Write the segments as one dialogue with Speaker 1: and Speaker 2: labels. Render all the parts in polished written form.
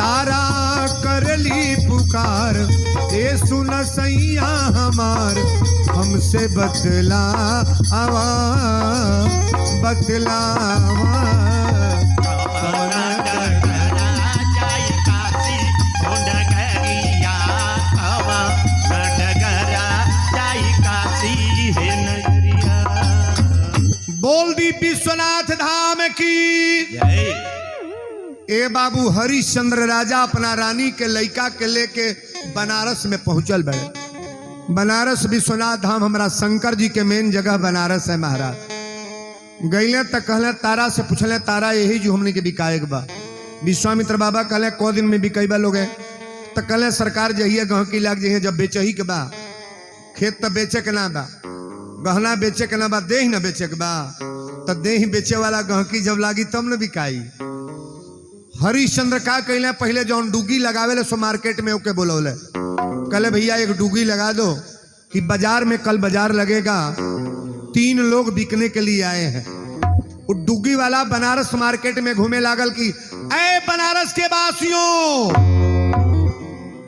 Speaker 1: तारा करली पुकार, ए सुन सैया हमार हमसे बतलावा बतलावा। बोल दी विश्वनाथ धाम की। ए बाबू हरिश्चंद्र राजा अपना रानी के लड़का के लेके बनारस में पहुंचल बड़े। बनारस विश्वनाथ धाम हमारा शंकर जी के मेन जगह बनारस है महाराज। गईले तक कहले तारा से पूछले, तारा यही जो हमने के बिकाएक बा। विश्वामित्र बाबा कहले को दिन में बिकाईबा लोग तो कहले सरकार जहिए गहकी लाग जहिए जब बेचही के बा। खेत तो बेचे के ना बा, गहना बेचे के ना बा, देह न बेचे के बा। तो देह बेचे वाला गहकी जब लागी तब न बिकाई। हरिश्चंद्र का कहले पहले जौन डूगी लगावे सो मार्केट में ओके बोलौले, कहले भैया एक डूगी लगा दो कि बाजार में कल बाजार लगेगा, 3 लोग बिकने के लिए आए हैं। वो डूगी वाला बनारस मार्केट में घूमे लागल कि ऐ बनारस के वासियों,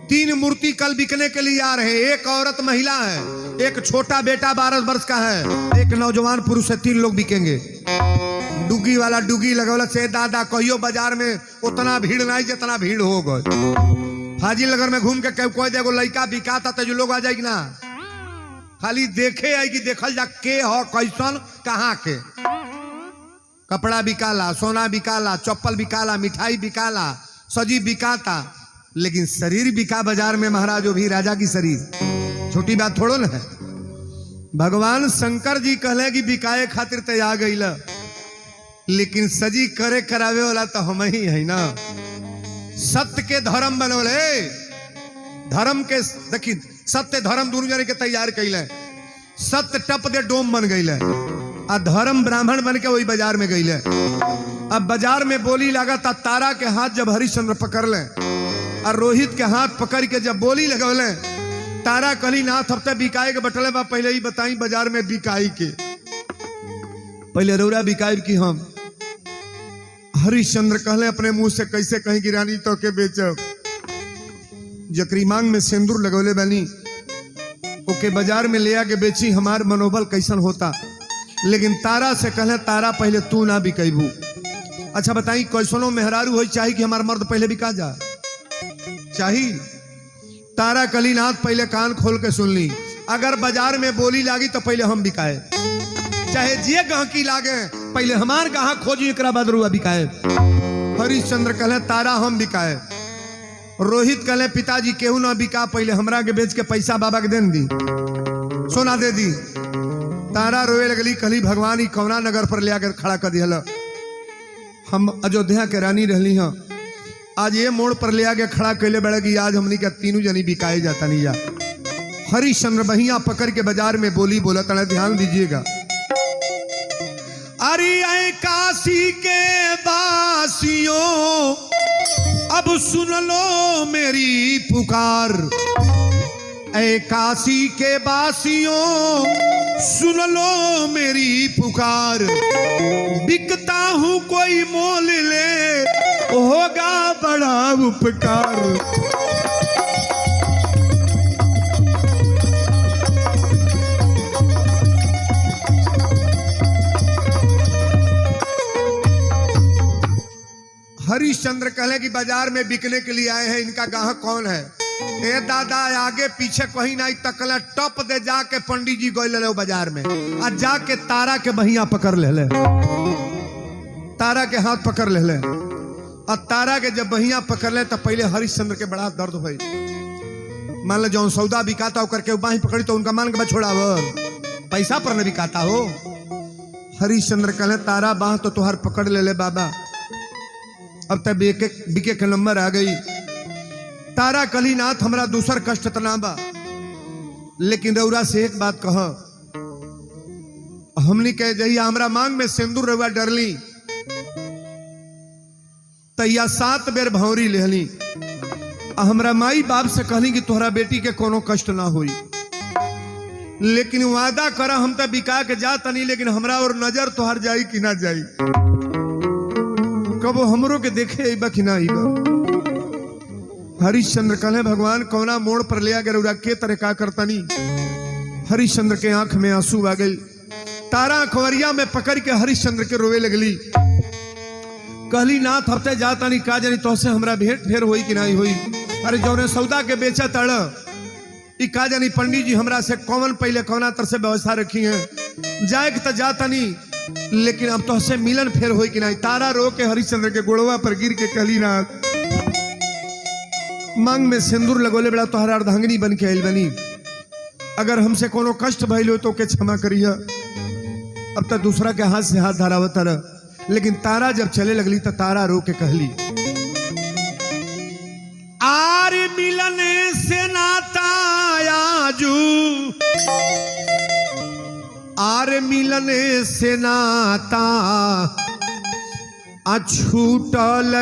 Speaker 1: 3 मूर्ति कल बिकने के लिए आ रहे हैं। एक औरत महिला है, एक छोटा बेटा 12 वर्ष का है, एक नौजवान पुरुष है। 3 लोग बिकेंगे। डुगी वाला डुगी लगौला से दादा कहियो बाजार में उतना भीड़ नहीं जितना भीड़ हो गए। हाजी नगर में घूम के कोई देखो लड़का बिकाता तो जो लोग आ जाएगी ना, खाली देखे आई कि देखल जा के हो कैसन कहाँ के। कपड़ा बिकाला, सोना बिकाला, चप्पल बिकाला, मिठाई बिकाला, सजी बिकाता, लेकिन शरीर बिका बाजार में महाराज। वो भी राजा की शरीर छोटी बात थोड़ो न है। भगवान शंकर जी कहले कि बिकाए खातिर तैयार गई, लेकिन सजी करे करावे वाला तो हम ही है ना। सत्य के धर्म बनोले, धर्म के देखी सत्य धर्म दोनों जने के तैयार कैले। सत्य टप दे डोम बन गई, आ धर्म ब्राह्मण बन के वही बाजार में गई। अब बाजार में बोली लगा था, तारा के हाथ जब हरिश्चंद्र पकड़ ले और रोहित के हाथ पकड़ के जब बोली लगौले, तारा कली नाथ हफ्ते बिकाए के बटले बा। पहले ही बताई बाजार में बिकाई के पहले रौरा बिकाई की हम। हरिश्चंद्र कहले अपने मुंह से, कैसे कहीं की रानी तो के बेचब, जकरी मांग में सिंदूर लगौले बनी ओके बाजार में ले आके बेची, हमार मनोबल कैसन होता। लेकिन तारा से कहले, तारा पहले तू ना बिकेबू। अच्छा बताई कैसनो मेहरारू हो चाहिए कि हमार मर्द पहले बिका जा चाहिए। तारा कलीनाथ पहले कान खोल के सुन ली, अगर बाजार में बोली लागी तो पहले हम बिकाए, चाहे जे गहकी लागे पहले हमार गाहक खोजी, एकरा बाद रुआ बिकाए। हरिश्चंद्र कहले तारा हम बिकाए। रोहित कहले पिताजी केहू ना बिका, पहले हमरा के बेच के पैसा बाबा के देन दी, सोना दे दी। तारा रोए लगली, कहली भगवान ही कौना नगर पर ले आकर खड़ा कर दिया। हम अयोध्या के रानी रहली हैं, आज ये मोड़ पर ले आके खड़ा कैले बड़े कि आज हमनी का 3 जनी बिकाए जाता नहीं जा। हरिश्चंद्र बहिया पकड़ के बाजार में बोली बोला, तड़ा ध्यान दीजिएगा। अरे ऐ काशी के वासियों अब सुन लो मेरी पुकार, ऐ काशी के वासियों सुन लो मेरी पुकार। बिकता हूं कोई मोल ले, होगा बड़ा उपकार। हरिश्चंद्र कहले कि बाजार में बिकने के लिए आए हैं, इनका ग्राहक कौन है? ए दादा आगे पीछे कहीं नहीं तकले, टप दे जाके पंडित जी गए ले बाजार में, आ जाके तारा के बहिया पकड़ ले, तारा के हाथ पकड़ ले। और तारा के जब बहिया पकड़ ले तो पहले हरिश्चंद्र के बड़ा दर्द हुई। मान लो जो सौदा बिकाता हो करके बाही पकड़ी तो उनका मान के छोड़ाव, पैसा पर न बिकाता हो। हरिश्चंद्र कहले तारा बाह तो तुहार पकड़ ले बाबा, अब तक बिके के नंबर आ गई। तारा कलीनाथ हमरा दूसर कष्ट तना बा, लेकिन रउरा से एक बात कह, हमनी कह जहिया हमरा मांग में सिंदूर रउआ डरली तैया 7 बेर भौरी लेहली। हमरा माई बाप से कहली कि तोहरा बेटी के कोनो कष्ट ना हुई, लेकिन वादा करा हम तो बिका के जा तनी, लेकिन हमरा और नजर तोहर जाई कि ना जाई, कबो हमरो के देखे आईबा कि ना आईबा। हरिश्चंद्र कहले भगवान कौना मोड़ पर ले गए रउरा के तरह का करतनी। हरिश्चंद्र के आंख में आंसू आ गई। तारा खवरिया में पकड़ के हरिश्चंद्र के रोवे लगली। कहली नाथ हफ्ते जाता नहीं का जानी तोहसे हमरा भेंट फेर होई कि नहीं होई। अरे जौने सौदा के बेचा तड़ ई का जानी पंडित जी हमरा से कौन पहले कौना तरह से व्यवस्था रखी है। जाए के तो जाता नहीं लेकिन अब तोहसे मिलन फेर होई कि नहीं। तारा रो के हरिश्चंद्र के गोड़वा पर गिर के कहली नाथ मांग में सिंदूर लगोले बड़ा तोहरा अर्धांगिनी बन के आइल बनी। अगर हमसे कोनो कष्ट भइल हो तो के क्षमा करिया। अब तक दूसरा के हाथ से हाथ धरावत रह। लेकिन तारा जब चले लगली तो तारा रो के कहली आर मिलने से नाता आजू, आर मिलने से नाता अछूटल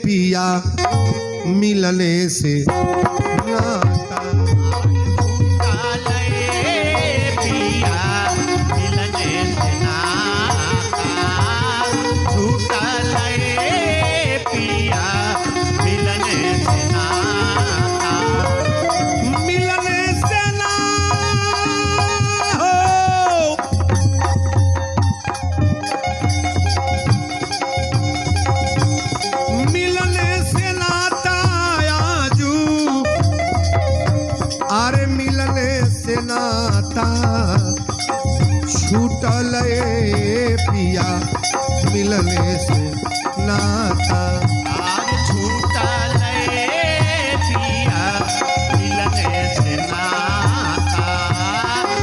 Speaker 1: पिया, मिलने से नाता छूटल पिया, मिलने से नाता
Speaker 2: छूटल पिया, मिलने से नाता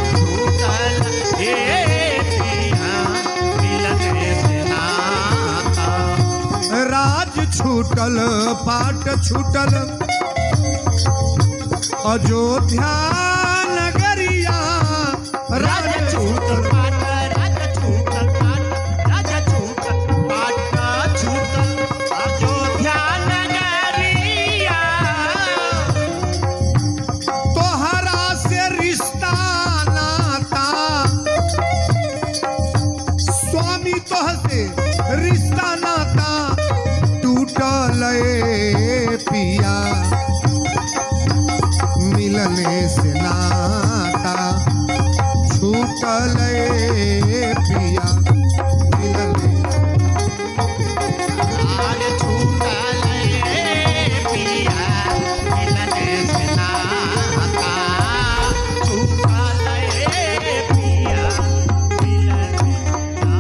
Speaker 2: छूटल पिया, मिलने से नाता।
Speaker 1: राज छूटल पाट छूटल अयोध्या नगरिया।
Speaker 2: राज छूटल पाट, राज छूटल पाट, राज छूटल पाट छूटल अयोध्या नगरिया।
Speaker 1: तोहरा से रिश्ता नाता स्वामी तोह से रिश्ता नाता टूटल पिया, मिलने से नाता छूटल पिया, मिलने
Speaker 2: आज छूटल पिया, मिलने से नाता छूटल पिया, मिलने से नाता।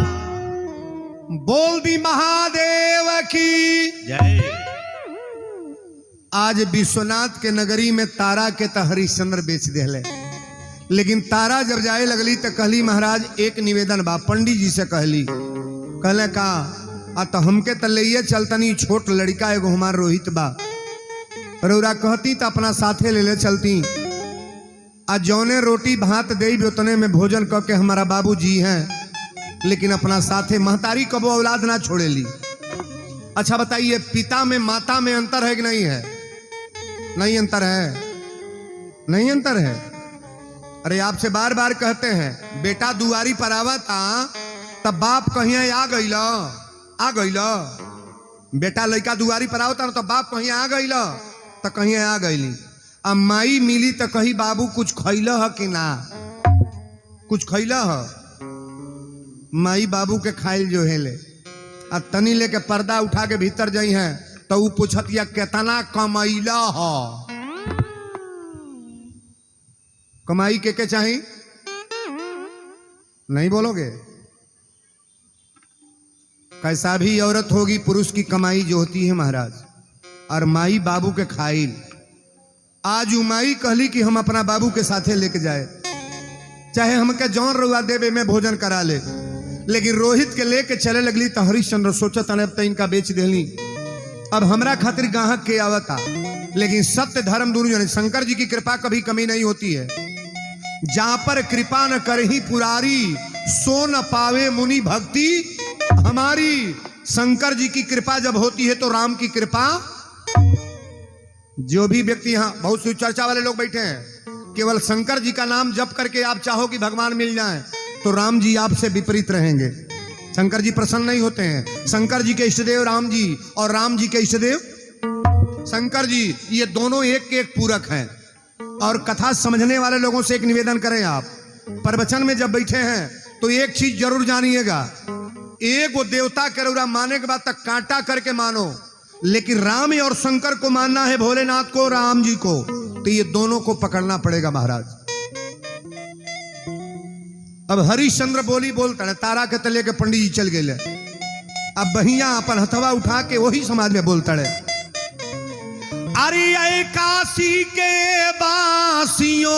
Speaker 1: बोल दी महादेव की
Speaker 2: जय।
Speaker 1: आज विश्वनाथ के नगरी में तारा के तो हरिश्चंद्र बेच दिले। लेकिन तारा जब जाए लगली तो कहली महाराज एक निवेदन बा। पंडित जी से कहली कहले का आ तो हमके तलैये चलतनी छोट लड़का एगो हमार रोहित बा। रउरा कहती तो अपना साथे ले चलती। आ जौने रोटी भात दे उतने में भोजन करके हमारा बाबू जी हैं। लेकिन अपना साथे महतारी कबो औलाद ना छोड़ेली। अच्छा बताइए पिता में माता में अंतर है कि नहीं है? नहीं अंतर है, नहीं अंतर है। अरे आपसे बार बार कहते हैं बेटा दुआरी पर आवता तब बाप कहीं आ गईला, आ गईला। बेटा लड़का दुआरी पर आवता तो बाप कहीं आ गईला तो कहीं आ गईली। अब माई मिली तो कहीं बाबू कुछ खैल है कि ना, कुछ खैल है। माई बाबू के खाइल जो है ले आ तनी लेके पर्दा उठा के भीतर जाई हैं तो वो पूछत या केतना कमैला हो। कमाई के चाहिए नहीं बोलोगे? कैसा भी औरत होगी पुरुष की कमाई जो होती है महाराज, और माई बाबू के खाइल। आज माई कहली कि हम अपना बाबू के साथे लेके जाए, चाहे हमके जौन रुआ देवे में भोजन करा ले। लेकिन रोहित के लेके चले लगली तो हरिश्चंद्र सोचत अब तो इनका बेच देली। अब हमरा खातिर गाहक के आवता। लेकिन सत्य धर्म दोनों जने, शंकर जी की कृपा कभी कमी नहीं होती है। जहां पर कृपा न करही पुरारी, सो न पावे मुनि भक्ति हमारी। शंकर जी की कृपा जब होती है तो राम की कृपा। जो भी व्यक्ति यहाँ बहुत सी चर्चा वाले लोग बैठे हैं, केवल शंकर जी का नाम जप करके आप चाहो कि भगवान मिल जाए तो राम जी आपसे विपरीत रहेंगे। शंकर जी प्रसन्न नहीं होते हैं। शंकर जी के इष्टदेव राम जी और राम जी के इष्टदेव शंकर जी ये दोनों एक के एक पूरक हैं। और कथा समझने वाले लोगों से एक निवेदन करें, आप प्रवचन में जब बैठे हैं तो एक चीज जरूर जानिएगा, एक वो देवता के रउरा माने के बाद तक कांटा करके मानो, लेकिन राम और शंकर को मानना है, भोलेनाथ को, राम जी को, तो ये दोनों को पकड़ना पड़ेगा महाराज। अब हरिश्चंद्र बोलता है, तारा के तले के पंडित जी चल गए। अब बहिया अपन हथवा उठा के वही समाज में बोलता है, अरे काशी के बासियों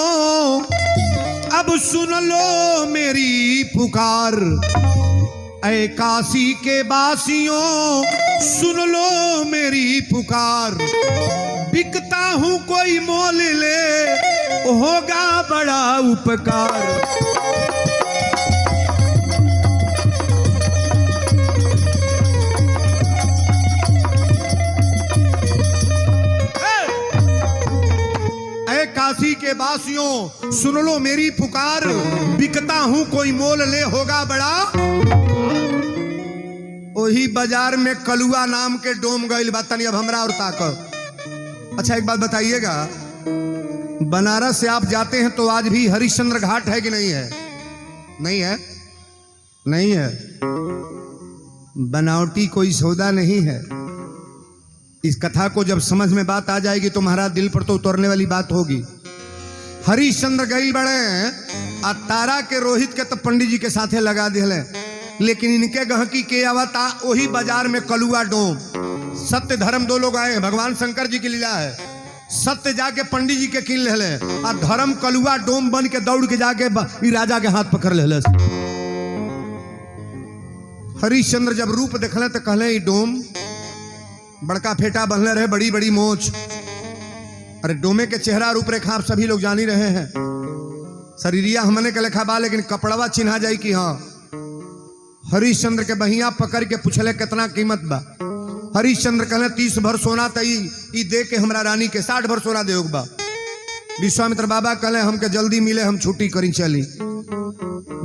Speaker 1: अब सुन लो मेरी पुकार, ऐ काशी के बासियों सुन लो मेरी पुकार, बिकता हूं कोई मोल ले होगा बड़ा उपकार। काशी के बासियों सुन लो मेरी पुकार, बिकता हूं कोई मोल ले होगा बड़ा। वही बाजार में कलुआ नाम के डोम गइल बातनी। अब हमरा और ताकत। अच्छा एक बात बताइएगा, बनारस से आप जाते हैं तो आज भी हरिश्चंद्र घाट है कि नहीं है? नहीं है, नहीं है। बनावटी कोई सौदा नहीं है। इस कथा को जब समझ में बात आ जाएगी तो महाराज दिल पर तो उतरने वाली बात होगी। हरिश्चंद्र गई बड़े आ तारा के रोहित के तो पंडित जी के साथे लगा दिले, लेकिन इनके गहकी के आवता वही बाजार में कलुआ डोम। सत्य धर्म दो लोग आए, भगवान शंकर जी की लीला है। सत्य जाके पंडित जी के किन ले आ धर्म कलुआ डोम बन के दौड़ के जाके राजा के हाथ पकड़ ले। हरिश्चंद्र जब रूप देखले तो कहले ई डोम बड़का फेटा बंधले रहे, बड़ी बड़ी मोच। अरे डोमे के चेहरा रूपरेखा आप सभी लोग जान ही रहे हैं। शरीरिया हमने के लेखा बा, लेकिन कपड़वा चिन्हा जाई कि हाँ। हरिश्चंद्र के बहिया पकड़ के पूछले कितना कीमत बा। हरिश्चंद्र कहले 30 भर सोना तई ई दे के हमरा रानी के 60 भर सोना देओ बा। विश्वामित्र बाबा कहले हमके जल्दी मिले, हम छुट्टी करी चली।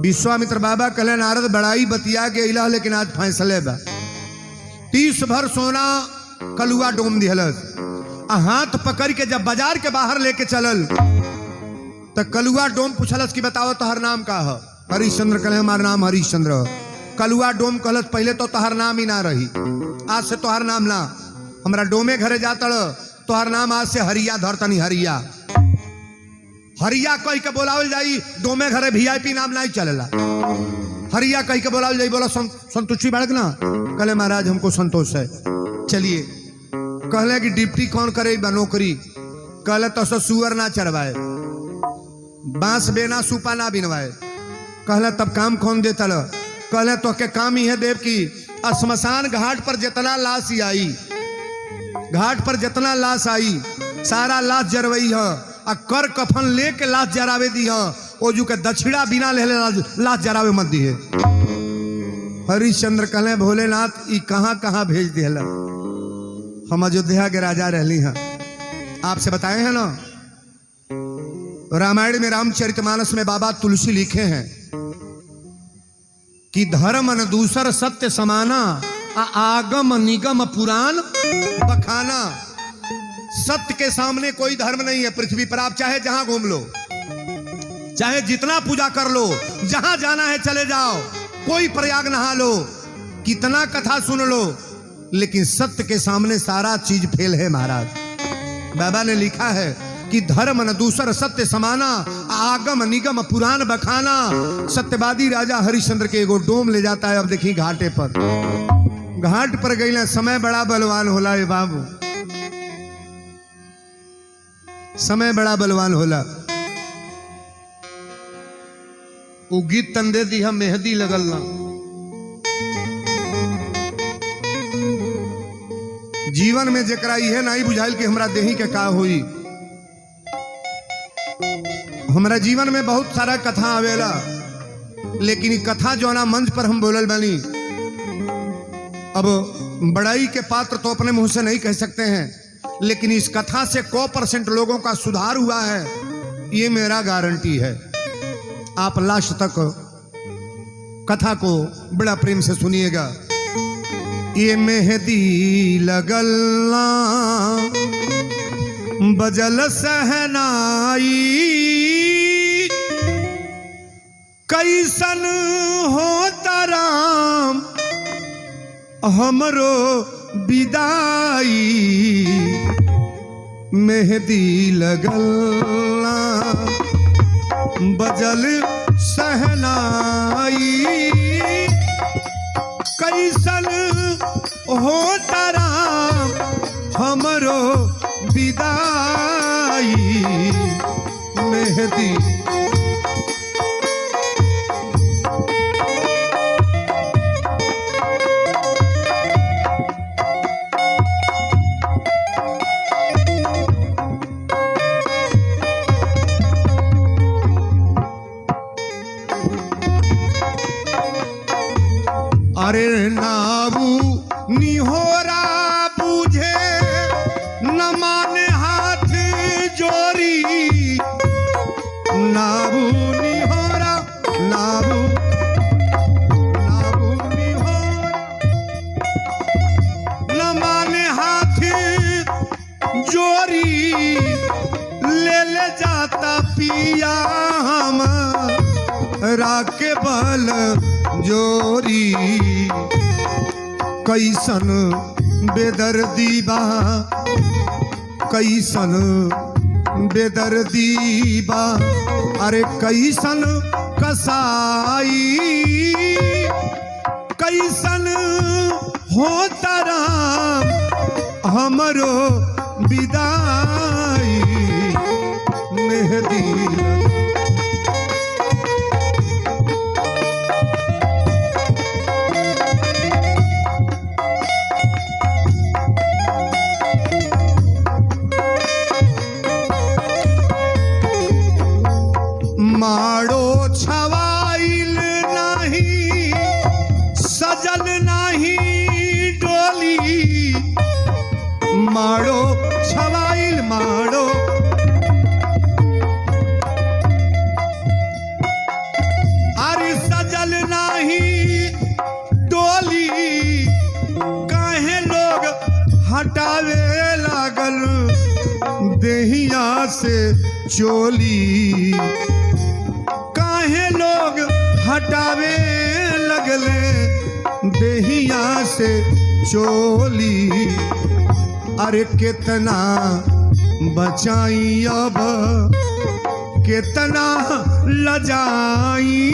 Speaker 1: विश्वामित्र बाबा कहले नारद बड़ाई बतिया के इला, लेकिन आज फैसले बा। 30 भर सोना कलुआ डोम दिहलस। हाथ पकड़ के जब बाजार के बाहर लेके चलल तो कलुआ डोम पूछलस कि बताओ तोहर नाम का है? हरिश्चंद्र कहले हमार नाम हरिश्चंद्र। कलुआ डोम कहलस पहले तो तोहर नाम ही ना रही, आज से तोहर नाम ना, हमरा डोमे घरे जाता तोहर नाम आज से हरिया धरतनी। हरिया हरिया कह के बोलावल जाई, डोमे घरे VIP नाम नहीं चलेला। हरिया कह के बोलावल जाई। बोला संतुष्टि बाड़क ना? कहले महाराज हमको संतोष है, चलिए। कहले कि डिप्टी कौन करे बा नौकरी? कहले तो सुअर ना चढ़वाए, बांस बेना सुपा ना बिनवाए। कहले तब काम कौन देता? कहले तो के काम ही है देव की श्मशान घाट पर जितना लाश आई, घाट पर जितना लाश आई सारा लाश जरवई है, आ कर कफन लेके लाश जरावे दी है। ओ जो के दक्षिणा बिना ले लाश जरावे मत दी है। हरिश्चंद्र कहले भोलेनाथ ई कहाँ कहाँ भेज दिला? हम अयोध्या के राजा रहली हैं, आपसे बताए हैं ना। रामायण में रामचरितमानस में बाबा तुलसी लिखे हैं कि धर्म न दूसर सत्य समाना, आगम निगम पुराण बखाना। सत्य के सामने कोई धर्म नहीं है पृथ्वी पर। आप चाहे जहां घूम लो, चाहे जितना पूजा कर लो, जहां जाना है चले जाओ, कोई प्रयाग नहा लो, कितना कथा सुन लो, लेकिन सत्य के सामने सारा चीज फेल है महाराज। बाबा ने लिखा है कि धर्म न दूसर सत्य समाना, आगम निगम पुराण बखाना। सत्यवादी राजा हरिश्चंद्र के एगो डोम ले जाता है। अब देखिए घाटे पर, घाट पर गई समय बड़ा बलवान होला। ये बाबू समय बड़ा बलवान होला। वो गीत तंदे दी हम मेहंदी लगल ना। जीवन में जकरा यह नहीं बुझाइल कि हमरा देही के का हुई। हमरा जीवन में बहुत सारा कथा आवेला, लेकिन ये कथा जो ना मंच पर हम बोलल बानी, अब बड़ाई के पात्र तो अपने मुंह से नहीं कह सकते हैं, लेकिन इस कथा से 100% लोगों का सुधार हुआ है, ये मेरा गारंटी है। आप लास्ट तक कथा को बड़ा प्रेम से सुनिएगा। ये मेहंदी लगलना बजल सहनाई कैसन हो राम हमरो विदाई मेहदी लगल बजल सहनाई कैसन हो राम हमरो विदाई मेहदी अरे नाबू निहोरा बूझे न माने हाथ जोरी नाबू निहोरा नाबू नाबू निहोरा न माने हाथ जोरी ले ले जाता पिया हम राके बल जोरी कैसन बेदर्दी बा कैसन बेदर्दी बा अरे कैसन कसाई कैसन हो राम हमरो विदाई मेहदी माड़ो छवाइल नहीं सजल नहीं डोली माड़ो छवाइल माड़ो अरे सजल नहीं डोली काहे लोग हटावे लागल देहिया से चोली काहे लोग हटावे लगले देहिया से चोली अरे कितना बचाई अब कितना लजाई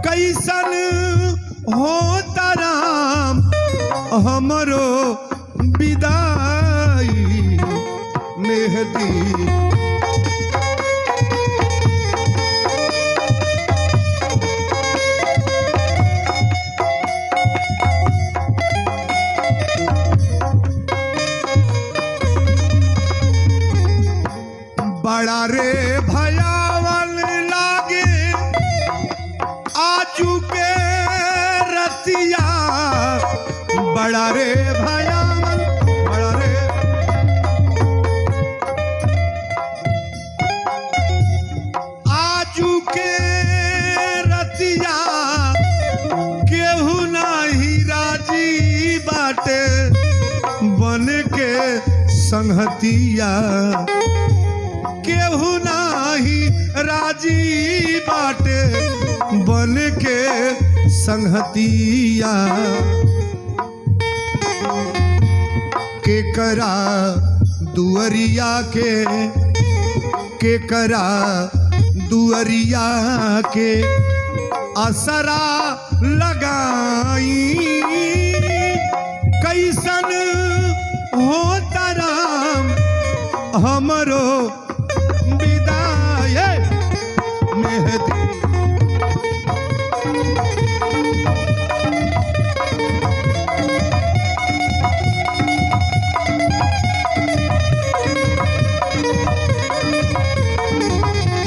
Speaker 1: कैसन हो राम हमरो विदाई मेहदी बड़ा रे भयावन लागे आजू के रतिया बड़ा रे भयावन बड़ा रे आजू के रतिया केहू नाही राजी बाटे बन के संगतिया केहू नाही राजी बाटे बन के संगतिया के करा दुअरिया के करा दुअरिया के असरा लगाई कैसन हो राम हमरो विदाई मेहदी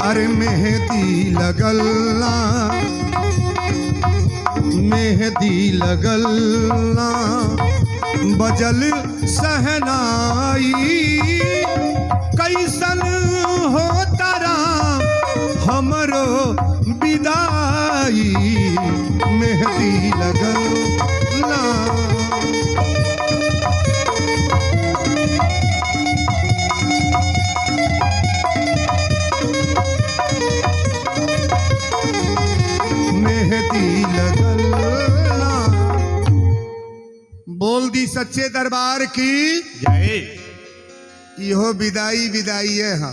Speaker 1: अरे मेहदी लगल्ला मेहदी लगल्ला बजल सहनाई कैसन हो राम हमरो विदाई मेहदी लगल्ला सच्चे दरबार की
Speaker 2: जय।
Speaker 1: इहो विदाई विदाई है।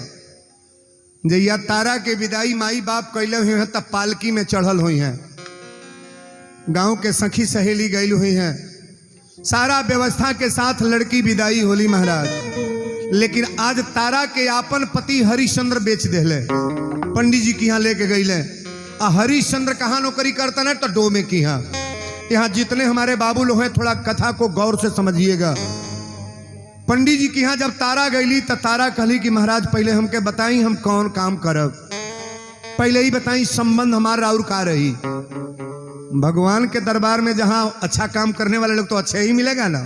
Speaker 1: जैया तारा के विदाई माई बाप कैले हुए हैं तब पालकी में चढ़ल हुई हैं, गांव के सखी सहेली गई हुई हैं, सारा व्यवस्था के साथ लड़की विदाई होली महाराज। लेकिन आज तारा के आपन पति हरिश्चंद्र बेच देले, पंडित जी के यहाँ लेके गईले। हरिश्चंद्र कहाँ नौकरी करता है तो डोमे की यहाँ जितने हमारे बाबू लोग हैं थोड़ा कथा को गौर से समझिएगा। पंडित जी की यहाँ जब तारा गईली तो तारा कहली कि महाराज पहले हमके बताई हम कौन काम करब, पहले ही बताई संबंध हमारा और का रही। भगवान के दरबार में जहां अच्छा काम करने वाले लोग तो अच्छे ही मिलेगा ना,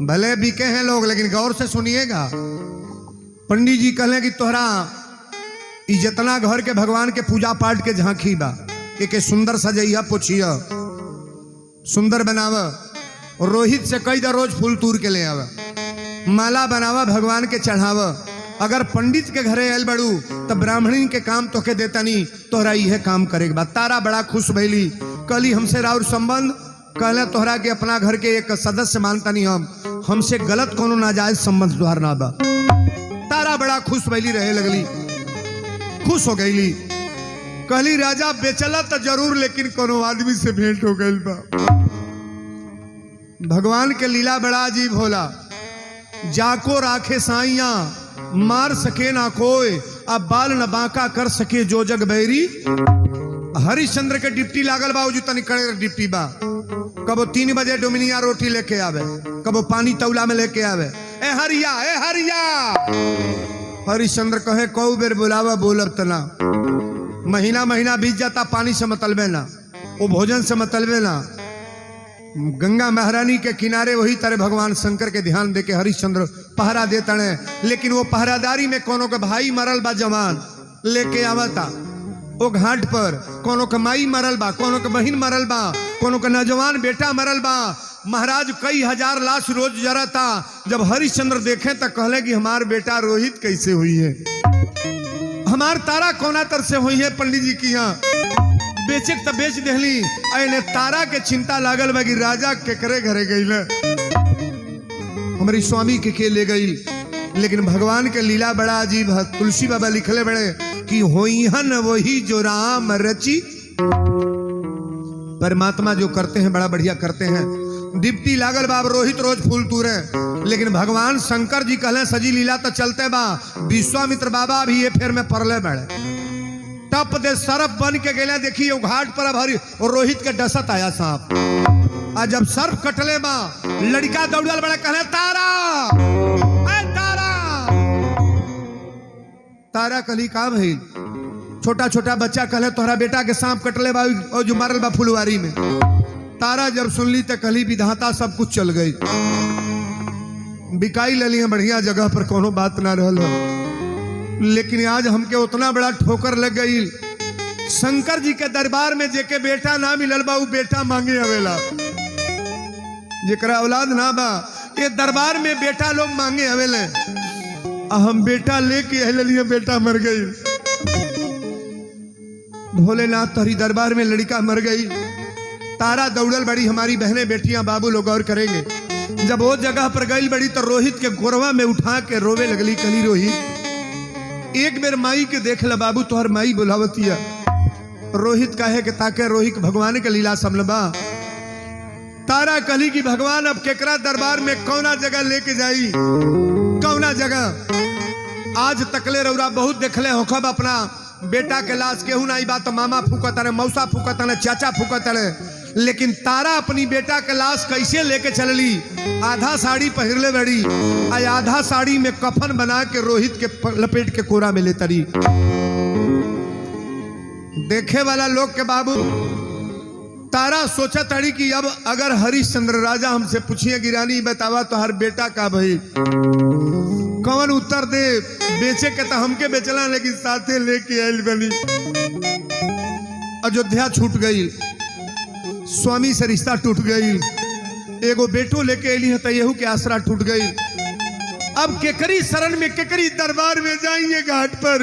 Speaker 1: भले बिके हैं लोग लेकिन गौर से सुनिएगा। पंडित जी कहले कि तोहरा जितना घर के भगवान के पूजा पाठ के झांकी बा एक सुंदर सजैया पोछिया सुंदर बनाव, रोहित से कई दर रोज फूल तूर के ले आवा, माला बनावा भगवान के चढ़ाव। अगर पंडित के घरे आयल बड़ू तो ब्राह्मणी के काम तोके देता नहीं, तोहरा यह काम करेगा। तारा बड़ा खुश भैली, कहली हमसे राउर संबंध, कहले तोहरा के अपना घर के एक सदस्य मानता नहीं, हमसे गलत कोनो नाजायज संबंध तुहार ना बा। तारा बड़ा खुश भैली, रहे लगली, खुश हो गईली। कहली राजा बेचला तो जरूर लेकिन कोनो आदमी से भेंट हो गई बा। भगवान के लीला बड़ा अजीब होला, जाको राखे साइया मार सके ना कोई, अब बाल न बांका कर सके जो जग बैरी। हरिश्चंद्र के डिप्टी लागल बा, जो तनी कड़े डिप्टी बा, कबो 3 बजे डोमिनिया रोटी लेके आवे, कबो पानी तौला में लेके आवे। ए हरिया ए हरिया। हरिश्चंद्र कहे कौ बेर बुलावा बोलब तना, महीना महीना बीत जाता, पानी से मतलबे ना, वो भोजन से मतलबे ना। गंगा महारानी के किनारे वही तरह भगवान शंकर के ध्यान देके हरिश्चंद्र पहरा देता है। लेकिन वो पहरादारी में कोनो के भाई मरल बा जवान लेके आवता, वो घाट पर कोनो के माई मरल बा, कोनो के बहिन मरल बा, कोनो के नौजवान बेटा मरल बा। महाराज कई हजार लाश रोज जरता। जब हरिश्चंद्र देखे तो कहले कि हमार बेटा रोहित कैसे हुई है, हमार तारा कोना तर से हुई है। पंडित जी की यहाँ बेचे तो बेच देहली, अने तारा के चिंता लागल बा कि राजा केकरे घरे गई, हमारी स्वामी के ले गई। लेकिन भगवान के लीला बड़ा अजीब है। तुलसी बाबा लिखले बड़े कि होइहन वही जो राम रची। परमात्मा जो करते हैं बड़ा बढ़िया करते हैं। डिप्टी लागल बाब रोहित रोज फूल तूरे, लेकिन भगवान शंकर जी कहले सजी लीला तो चलते बा। विश्वामित्र बाबा भी ये फेर में परले बड़े, टप दे सर्प बन के गेले। देखिए घाट पर अब हरी और रोहित के डसत आया सांप। आज जब सर्प कटले बा, लड़का दौड़ल बड़ा, कहले तारा ए तारा। तारा कहली का भइल? छोटा छोटा बच्चा कहले तोहरा बेटा के सांप कटले बा और जो मारल बा फुलवारी में। तारा जब सुनली तो कहली विधाता सब कुछ चल गई, बिकाई ले ली बढ़िया जगह पर, कोनो बात ना रहल हो। लेकिन आज हमके उतना बड़ा ठोकर लग गई। शंकर जी के दरबार में जेके बेटा ना मिलल बा, वो बेटा मांगे आवेला। जेकरा औलाद ना बा, ये दरबार में बेटा लोग मांगे आवेले। हम बेटा लेके आए लिए, बेटा मर गई। भोलेनाथ तहरी दरबार में लड़का मर गई। तारा दौड़ल बड़ी, हमारी बहनें बेटियां बाबू लोग और करेंगे। जब वो जगह पर गई बड़ी तो रोहित के गोरवा में उठा के रोवे लगली। कली रोहित एक बेर माई के देख ल बाबू, तोहर माई बुलावतिया। रोहित कहे के ताके रोहित भगवान के लीला समलबा। तारा कहली कि भगवान अब केकरा दरबार में कौना जगह लेके जाई, कौना जगह। आज तकले रौरा बहुत देखले होखब अपना बेटा के लाश, केहू नहीं बात मामा फूकत रहे, मौसा फूकत रहे, चाचा फूकत रहे। लेकिन तारा अपनी बेटा के लाश कैसे लेके चलली? आधा साड़ी पहरले बड़ी, आधा साड़ी में कफन बना के रोहित के लपेट के कोरा में ले तरी। देखे वाला लोग के बाबू तारा सोचा तड़ी कि अब अगर हरिश्चंद्र राजा हमसे पूछिए कि रानी बतावा तो हर बेटा का भाई कौन उत्तर दे। बेचे के तो हमके बेचला, लेकिन साथे लेके आयल बनी। अयोध्या छूट गई, स्वामी से रिश्ता टूट गई, एगो बेटो लेके अली है तो यहू के आसरा टूट गई। अब केकरी शरण में, केकरी दरबार में जाएंगे घाट पर।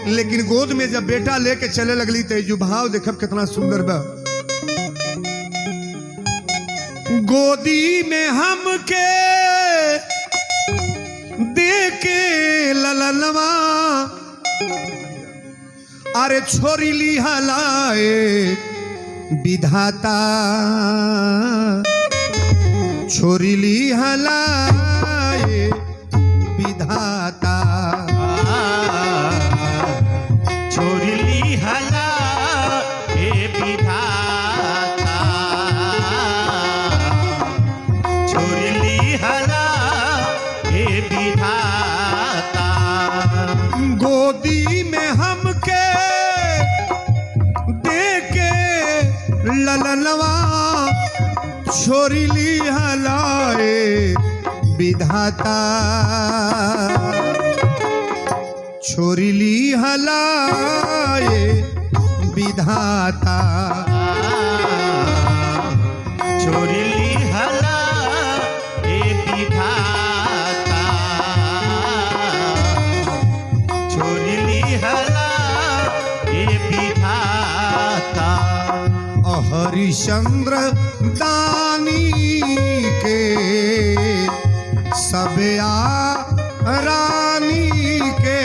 Speaker 1: लेकिन गोद में जब बेटा लेके चले लगली तो जो भाव देखब कितना सुंदर बा। गोदी में हमके दे के ललनवा अरे छोरी ली हलाए विधाता छोरी ली हलाए विधाता
Speaker 2: छोड़ली हला हे विधाता छोड़ली हला हे विधाता
Speaker 1: गोदी में हमके दे के ललनवा छोरी ली हलाए विधाता छोरी ली हलाए विधाता
Speaker 2: छोड़ली हला हे विधाता छोड़ली हला हे विधाता
Speaker 1: हरिश्चंद्र दानी के सबया रानी के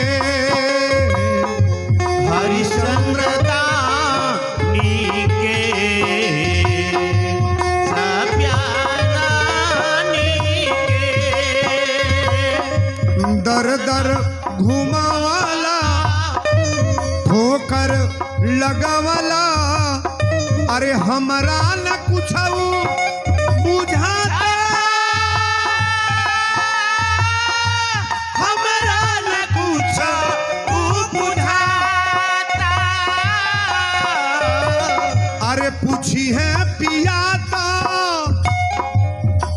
Speaker 2: हरिश्चंद्र दानी के सब्यारानी के
Speaker 1: दर दर घुमावाला ठोकर लगावाला अरे हमरा न कुछ बुझाता
Speaker 2: हमरा न कुछ बुझाता
Speaker 1: अरे पूछी है पियाता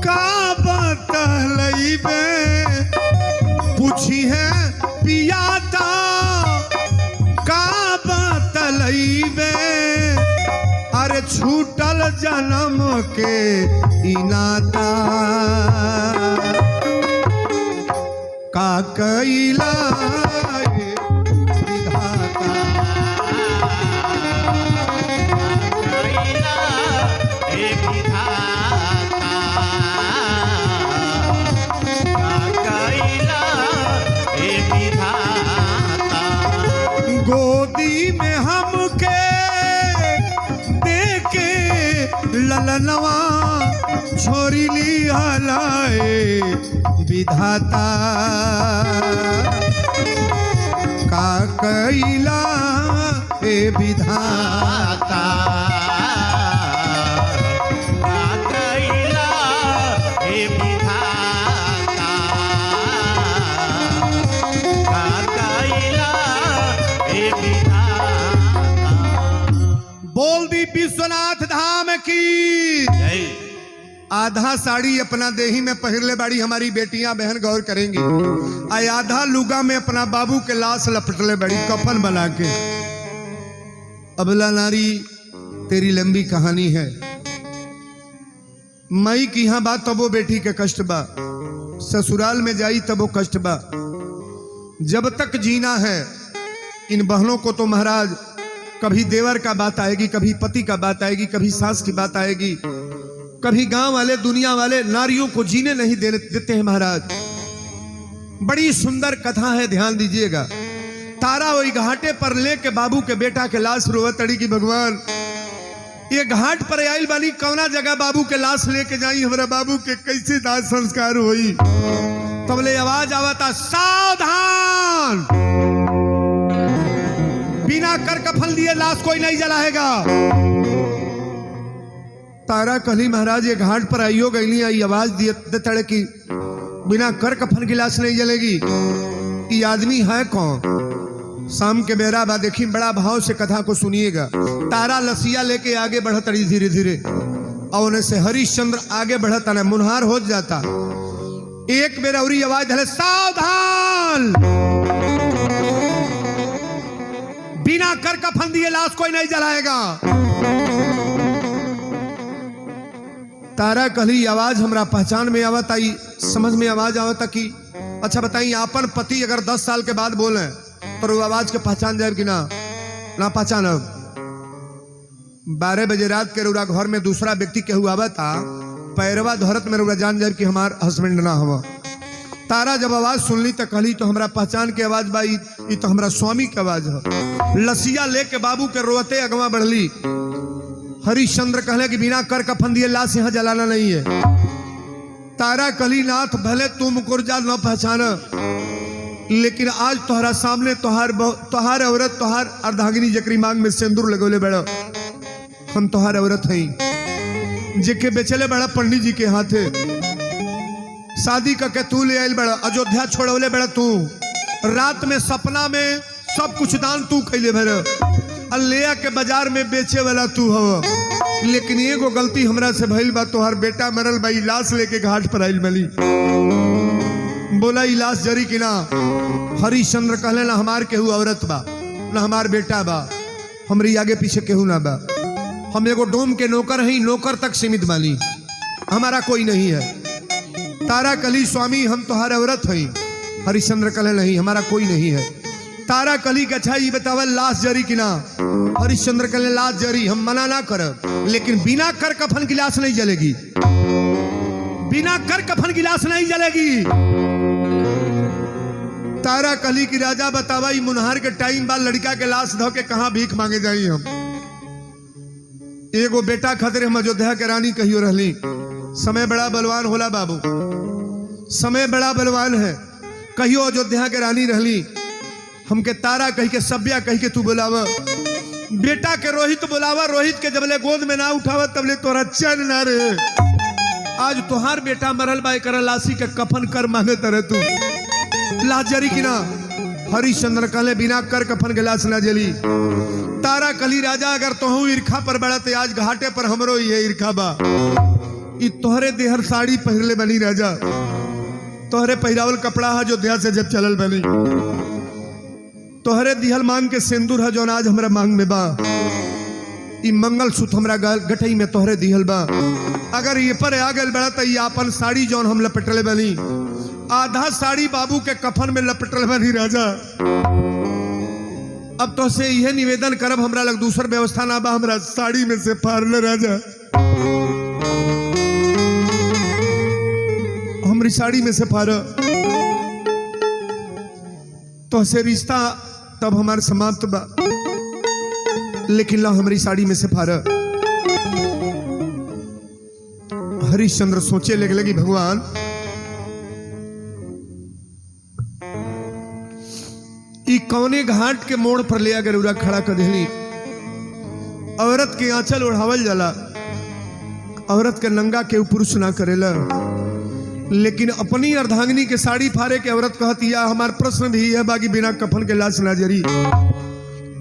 Speaker 1: का बतलैबे पूछी है पियाता का बतलैबे अरे छूटल जन्म के ई नाता का कैला ये विधाता
Speaker 2: कैला हे विधाता कैला हे विधाता
Speaker 1: गोदी में हमके दे के ललनवा छोरी ली हलाए विधाता का कैला ए विधाता
Speaker 2: कैला हे विधाता कैला हे विधाता
Speaker 1: बोल दी विश्वनाथ धाम की
Speaker 2: जय
Speaker 1: आधा साड़ी अपना देही में पहिरले बाड़ी हमारी बेटियां बहन गौर करेंगी आधा लुगा में अपना बाबू के लाश लपटले बड़ी कफन बना के अबला नारी तेरी लंबी कहानी है मई की यहाँ बात तब वो बेटी के कष्ट बा ससुराल में जाई तब वो कष्ट बा जब तक जीना है इन बहनों को तो महाराज कभी देवर का बात आएगी कभी पति का बात आएगी कभी सास की बात आएगी कभी गांव वाले दुनिया वाले नारियों को जीने नहीं देते हैं महाराज बड़ी सुंदर कथा है ध्यान दीजिएगा तारा वही घाटे पर लेके बाबू के बेटा के लाश रोवत अड़ी की भगवान ये घाट पर आयल बानी कौना जगह बाबू के लाश लेके जाई हमारा बाबू के कैसे दाह संस्कार हुई तबले आवाज आवता सावधान बिना कर कफन लिए लाश कोई नहीं जलाएगा तारा कहली महाराज ये घाट पर आइयो गईली आई आवाज दे तड़े की बिना कर कफन की लाश नहीं जलेगी ये आदमी है कौन शाम के बेरा बा देखी बड़ा भाव से कथा को सुनिएगा तारा लसिया लेके आगे बढ़त रही धीरे धीरे और उन्हें से हरिश्चंद्र आगे बढ़ता ना मुनहार हो जाता एक बेरा उरी आवाज धले सावधान बिना कर कफन दिए लाश कोई नहीं जलाएगा तारा कहली आवाज हमरा पहचान में आवत आई समझ में आवाज आवता कि अच्छा बताइए आपन पति अगर 10 साल के बाद बोले तो वो आवाज के पहचान जाए कि ना पहचान अब 12 बजे रात के रूरा घर में दूसरा व्यक्ति के हुआ था पैरवा धरत में रुआ जान जाए कि हमार हस्बैंड ना हवा। तारा जब आवाज सुनली तो कहली तो हमरा पहचान के आवाज बा, ई तो हमरा स्वामी के आवाज है। लसिया लेके बाबू के रोते अगवा बढ़ली। हरिश्चंद्र कहले कि बिना कर कफन दिए लाश यहाँ जलाना नहीं है। तारा कहली नाथ भले तू मुकुरजा न पहचान, लेकिन आज तोहरा सामने तोहार औरत तोहार अर्धांगिनी जकरी मांग में सिंदूर लगोले बड़ा, हम तोहार औरत हई जेके बेचले बड़ा पंडित जी के हाथे। शादी करके तू ले आयल बड़ा, अयोध्या छोड़वले बड़ा तू। रात में सपना में सब कुछ दान तू कैले भर, ले के बाजार में बेचे वाला तू हव। लेकिन एगो गलती हमरा से भइल बा, तोहार बेटा मरल बा, लाश लेके घाट पर आइल बली। बोला लाश जरी कि ना? हरिश्चंद्र कहले ना हमार केहू औरत बा, ना हमार बेटा बा, हमरी आगे पीछे केहू ना बा। हम एगो डोम के नौकर हई, नौकर तक सीमित बानी, हमारा कोई नहीं है। तारा कली स्वामी हम तोहार औरत हई। हरिश्चंद्र कहले नहीं हमारा कोई नहीं है। तारा कली के अच्छा ये बतावल लाश जरी कि ना? हरिश्चंद्र कहले लाश जरी, हम मना ना करब, लेकिन बिना कर कफन की लाश नहीं जलेगी, बिना कर कफन की लाश नहीं जलेगी। तारा कली की राजा बतावा मुनहार के टाइम बाद लड़का के लाश धो के कहां भीख मांगे जाई हम। एगो बेटा खतरे हम अयोध्या के रानी कहियो रहली। समय बड़ा बलवान होला बाबू, समय बड़ा बलवान है। कहियो अयोध्या के रानी रहली। हमके तारा कही के सभ्या कही के तू बुलावा, बेटा के रोहित बुलावा। रोहित के जबले गोद में ना उठावा तबले तोरा चैन ना रहे। आज तोहार बेटा मरल बा, एकरा लाशी के कफन कर मांगे तरह तू लाजरी की ना? हरिश्चंद्र कहले बिना कर कफन के लाश ना जली। तारा कली राजा अगर तोहू ईर्खा पर बड़ा तो आज घाटे पर हमरो ये ईर्खा बा। ई तोहरे देहर साड़ी पहरले बनी राजा, तोहरे पहिरावल कपड़ा है जो देह से जब चलल बनी, तोहरे दिहल मांग के सिंदूर है जो आज हमरा मांग में बा। ई मंगल सूत्र हमरा गठई में तोहरे दिहल बा। अगर ये पर आ गल बड़ा तो ये अपन साड़ी जौन हम लपेटले बनी, आधा साड़ी बाबू के कफन में लपेटल बनी राजा। अब तो से यह निवेदन करब, हमरा लग दूसर व्यवस्था ना बा, हमरा साड़ी में से फाड़ ले राजा, हमारी साड़ी में से फाड़। तो से रिश्ता तब हमारे समाप्त बा, लेकिन ला हमारी साड़ी में से फाड़। हरिश्चंद्र सोचे लगे कि भगवान ई कौने घाट के मोड़ पर ले अगर उरा खड़ा कर देली। औरत के आंचल ओढ़ावल जाला, औरत के नंगा के पुरुष ना करेला, लेकिन अपनी अर्धांगिनी के साड़ी फाड़े के औरत कहती है हमार प्रश्न भी है बाकी बिना कफन के लाश ना जरी।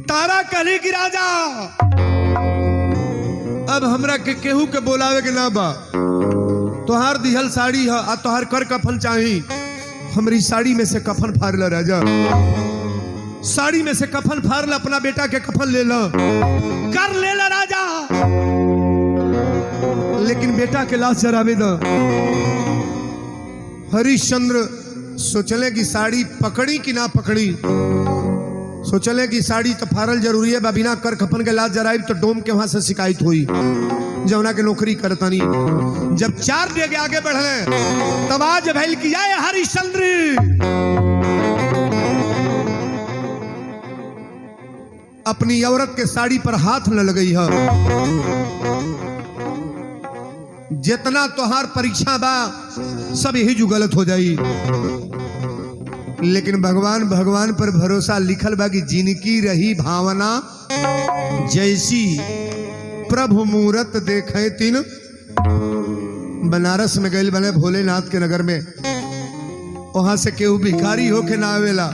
Speaker 1: तारा कहली कि राजा अब हमरा के केहू के बोलावे के ना बा, तोहार दिहल साड़ी है आ तोहार कर कफन चाही, हमारी साड़ी में से कफन फाड़ ला राजा, साड़ी में से कफन फाड़ ला, अपना बेटा के कफन ले ला, कर ले ला राजा, लेकिन बेटा के लाश जरावे दो। हरिश्चंद्र सोचले कि साड़ी पकड़ी कि ना पकड़ी, सोचले कि साड़ी तो फाड़ल जरूरी है, बिना कर कफन के लाश जराई तो डोम के वहां से शिकायत हुई जौना के नौकरी करतानी। जब 4 डेग आगे बढ़े तब आज भैल किया हरिश्चंद्र अपनी औरत के साड़ी पर हाथ न लगई है। जितना तोहार परीक्षा बा सब यही जो गलत हो जाई, लेकिन भगवान पर भरोसा लिखल बा कि जिनकी रही भावना जैसी प्रभु मूरत देखे तीन। बनारस में गए बने भोलेनाथ के नगर में, वहां से केहू भिखारी होके ना आवेला,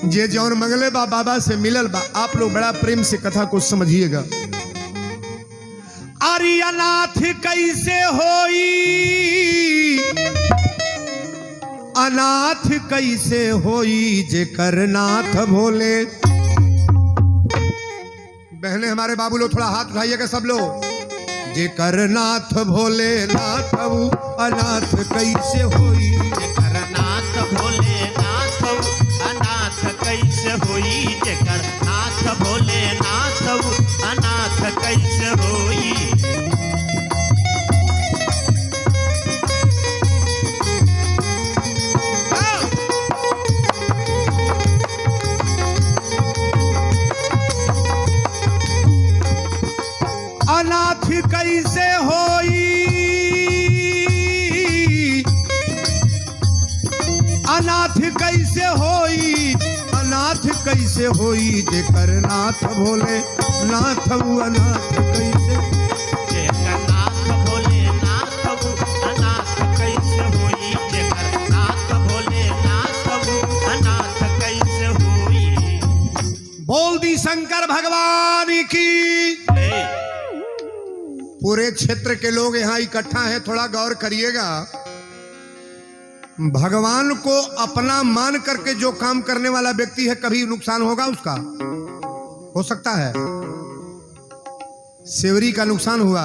Speaker 1: जे जौन मंगले बा बाबा से मिलल बा। आप लोग बड़ा प्रेम से कथा को समझिएगा। अरे अनाथ कैसे होई, अनाथ कैसे होई जेकर नाथ भोले। बहने हमारे बाबू लोग थोड़ा हाथ उठाइएगा सब लोग। जेकर नाथ भोले नाथ अनाथ कैसे होई,
Speaker 2: जेकर नाथ भोले नाथ अनाथ कैसे होई, जेकर नाथ भोले नाथ अनाथ कैसे होई।
Speaker 1: कैसे होई, अनाथ कैसे होई, जेकर नाथ भोले नाथ उ अनाथ कैसे।
Speaker 2: जेकर नाथ भोले नाथ उ अनाथ कैसे होई, जेकर नाथ भोले नाथ उ अनाथ कैसे होई।
Speaker 1: बोल दी शंकर भगवान की।
Speaker 2: ए,
Speaker 1: पूरे क्षेत्र के लोग यहाँ इकट्ठा हैं, थोड़ा गौर करिएगा। भगवान को अपना मान करके जो काम करने वाला व्यक्ति है, कभी नुकसान होगा उसका? हो सकता है। सेवरी का नुकसान हुआ,